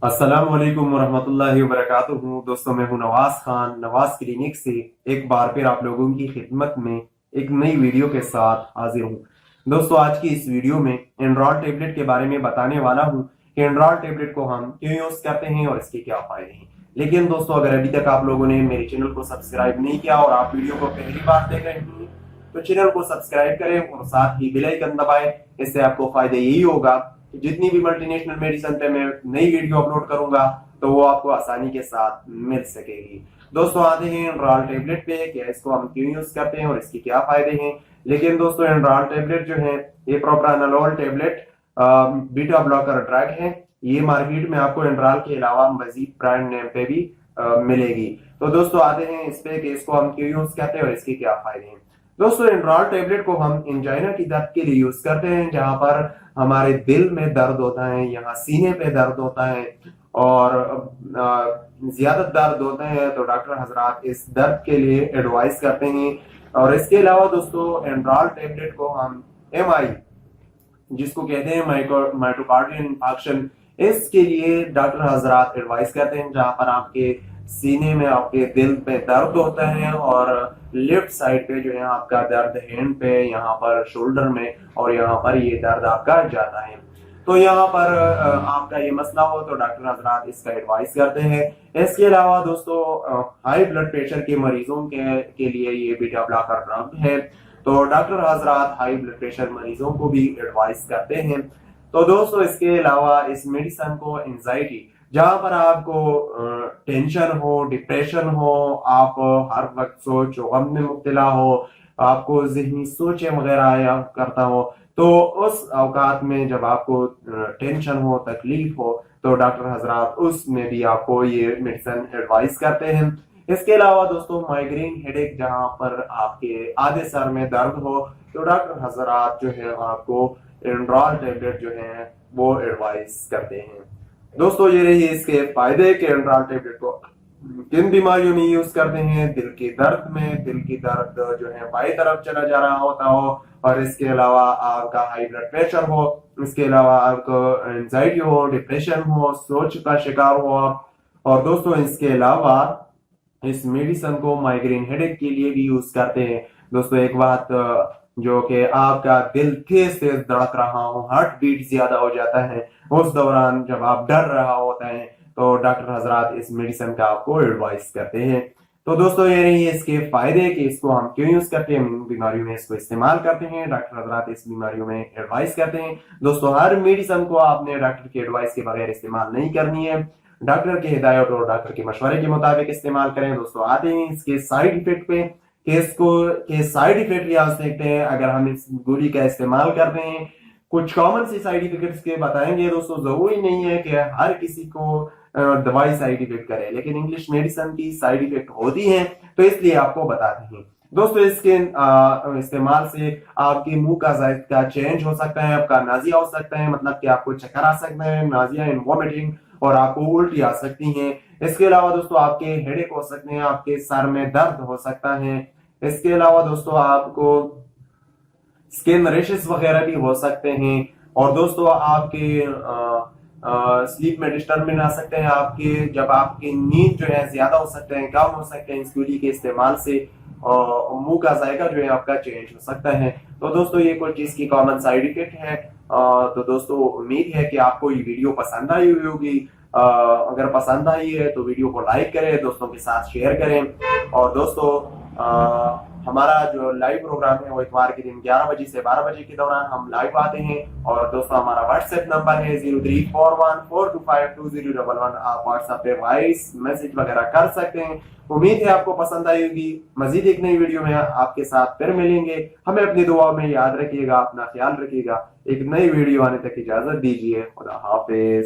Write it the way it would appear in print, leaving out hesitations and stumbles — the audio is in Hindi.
अस्सलाम वालेकुम वरहमतुल्लाहि वबरकातुहू। दोस्तों, मैं हूं नवाज खान, नवाज क्लिनिक से एक बार फिर आप लोगों की खिदमत में एक नई वीडियो के साथ हाजिर हूं। दोस्तों, आज की इस वीडियो में एंड्रॉल टेबलेट के बारे में बताने वाला हूं कि एंड्रॉल टेबलेट को हम क्यों यूज करते हैं और इसके क्या फायदे हैं। लेकिन दोस्तों, अगर अभी तक आप लोगों ने मेरे चैनल को सब्सक्राइब नहीं किया और आप वीडियो को पहली बार देख रहे हैं तो चैनल को सब्सक्राइब करें और साथ ही बेल आइकन दबाएं। इससे आपको फायदा यही होगा कि जितनी भी मल्टीनेशनल मेडिसिन पे मैं नई वीडियो अपलोड करूंगा तो वो आपको आसानी के साथ मिल सकेगी। दोस्तों, आते हैं एंड्रॉल टेबलेट पे कि इसको हम क्यों यूज करते हैं और इसके क्या फायदे हैं। लेकिन दोस्तों, एंड्रॉल टेबलेट जो है ये propranolol tablet beta blocker drug है। ये मार्केट में आपको एंड्रॉल के अलावा मजीद ब्रांड नेम पे भी मिलेगी। तो दोस्तों, आते हैं इस पे कि इसको हम क्यों यूज करते हैं और इसके क्या फायदे हैं। दोस्तों, एंड्रॉल टेबलेट को हम इंजाइना की दर्द के लिए यूज करते हैं, जहां पर हमारे दिल में दर्द होता है, यहाँ सीने पे दर्द होता है और ज्यादा दर्द होता है तो डॉक्टर हजरात इस दर्द के लिए एडवाइस करते हैं। और इसके अलावा दोस्तों, एंड्रॉल टेबलेट को हम एमआई जिसको कहते हैं माइटोकार्डियल इंफाक्शन, इसके लिए डॉक्टर हजरात एडवाइस करते हैं, जहां पर आपके सीने में आपके दिल पे दर्द होता है और लेफ्ट साइड पे जो है आपका दर्द हैंड पे, यहाँ पर शोल्डर में और यहाँ पर ये दर्द आपका जाता है। तो यहाँ पर आपका ये मसला हो तो डॉक्टर हजरात इसका एडवाइस करते हैं। इसके अलावा दोस्तों, हाई ब्लड प्रेशर के मरीजों के लिए ये बीटा ब्लॉकर ड्रग है, तो डॉक्टर हजरात हाई ब्लड प्रेशर मरीजों को भी एडवाइस करते हैं। तो दोस्तों, इसके अलावा इस मेडिसिन को एंजाइटी, जहां पर आपको टेंशन हो, डिप्रेशन हो, आप हर वक्त सोच गम में मुब्तला हो, आपको जहनी सोचें वगैरह आया करता हो, तो उस औकात में जब आपको टेंशन हो, तकलीफ हो, तो डॉक्टर हजरात उसमें भी आपको ये मेडिसिन एडवाइस करते हैं। इसके अलावा दोस्तों, माइग्रेन हेडेक, जहां पर आपके आधे सर में दर्द हो, तो डॉक्टर हजरात जो है आपको एंड्रॉल टेबलेट जो है वो एडवाइस करते हैं। दोस्तों, ये रही इसके फायदे के एंड्रॉल टेबलेट को किन बीमारियों में यूज करते हैं। दिल के दर्द में, दिल की दर्द जो है बाई तरफ चला जा रहा होता हो, और इसके अलावा आपका हाई ब्लड प्रेशर हो, इसके अलावा आपको एंजाइटी हो, डिप्रेशन हो, सोच का शिकार हो आप। और दोस्तों, इसके अलावा इस मेडिसिन को माइग्रेन हेडेक के लिए भी यूज करते हैं। दोस्तों, एक बात जो कि आपका दिल तेज तेज धड़क रहा हो, हार्ट बीट ज्यादा हो जाता है, उस दौरान जब आप डर रहा होता है तो डॉक्टर हजरात इस मेडिसिन का आपको एडवाइस करते हैं। तो दोस्तों, ये रही इसके फायदे कि इसको हम क्यों यूज करते हैं, बीमारियों में इसको इस्तेमाल करते हैं, डॉक्टर हजरात इस बीमारियों में एडवाइस करते हैं। दोस्तों, हर मेडिसिन को आपने डॉक्टर की एडवाइस के बगैर इस्तेमाल नहीं करनी है, डॉक्टर की हिदायत और डॉक्टर के मशवरे के मुताबिक इस्तेमाल करें। दोस्तों, आते हैं इसके साइड इफेक्ट पे कि इसको के साइड इफेक्ट लिहाज से देखते हैं। अगर हम इस गोली का इस्तेमाल कर रहे हैं, कुछ कॉमन सी साइड इफेक्ट्स के बताएंगे। दोस्तों, जरूरी नहीं है कि हर किसी को दवाई साइड इफेक्ट करे, लेकिन इंग्लिश मेडिसिन की साइड इफेक्ट होती है, तो इसलिए आपको बताते हैं। दोस्तों, इसके इस्तेमाल से आपके मुंह का जायका चेंज हो सकता है, आपका नाजिया हो सकता है, मतलब कि आपको चक्कर आ सकता है, नाजिया एंड वॉमिटिंग, और आपको उल्टी आ सकती है। इसके अलावा दोस्तों, आपके हेडेक हो सकते हैं, आपके सर में दर्द हो सकता है। इसके अलावा दोस्तों, आपको स्किन रेशेस वगैरह भी हो सकते हैं। और दोस्तों, आपके स्लीप में डिस्टर्बेंस आ सकते हैं, आपके जब आपकी नींद जो है ज्यादा हो सकते हैं, कम हो सकते हैं इस गोली के इस्तेमाल से, मुंह का जायका जो है आपका चेंज हो सकता है। तो दोस्तों, ये कोई चीज की कॉमन साइड इफेक्ट है। तो दोस्तों, उम्मीद है कि आपको ये वीडियो पसंद आई हुई होगी। अगर पसंद आई है तो वीडियो को लाइक करें, दोस्तों के साथ शेयर करें। और दोस्तों, हमारा जो लाइव प्रोग्राम है वो इतवार के दिन 11 बजे से 12 बजे के दौरान हम लाइव आते हैं। और दोस्तों, हमारा व्हाट्सएप नंबर है 0341425211। आप व्हाट्सएप पे वॉइस मैसेज वगैरह कर सकते हैं। उम्मीद है आपको पसंद आई होगी। मजीद एक नई वीडियो में आपके साथ फिर मिलेंगे। हमें अपनी दुआ में याद रखिएगा, अपना ख्याल रखिएगा। एक नई वीडियो आने तक इजाजत दीजिए। खुदा हाफिज।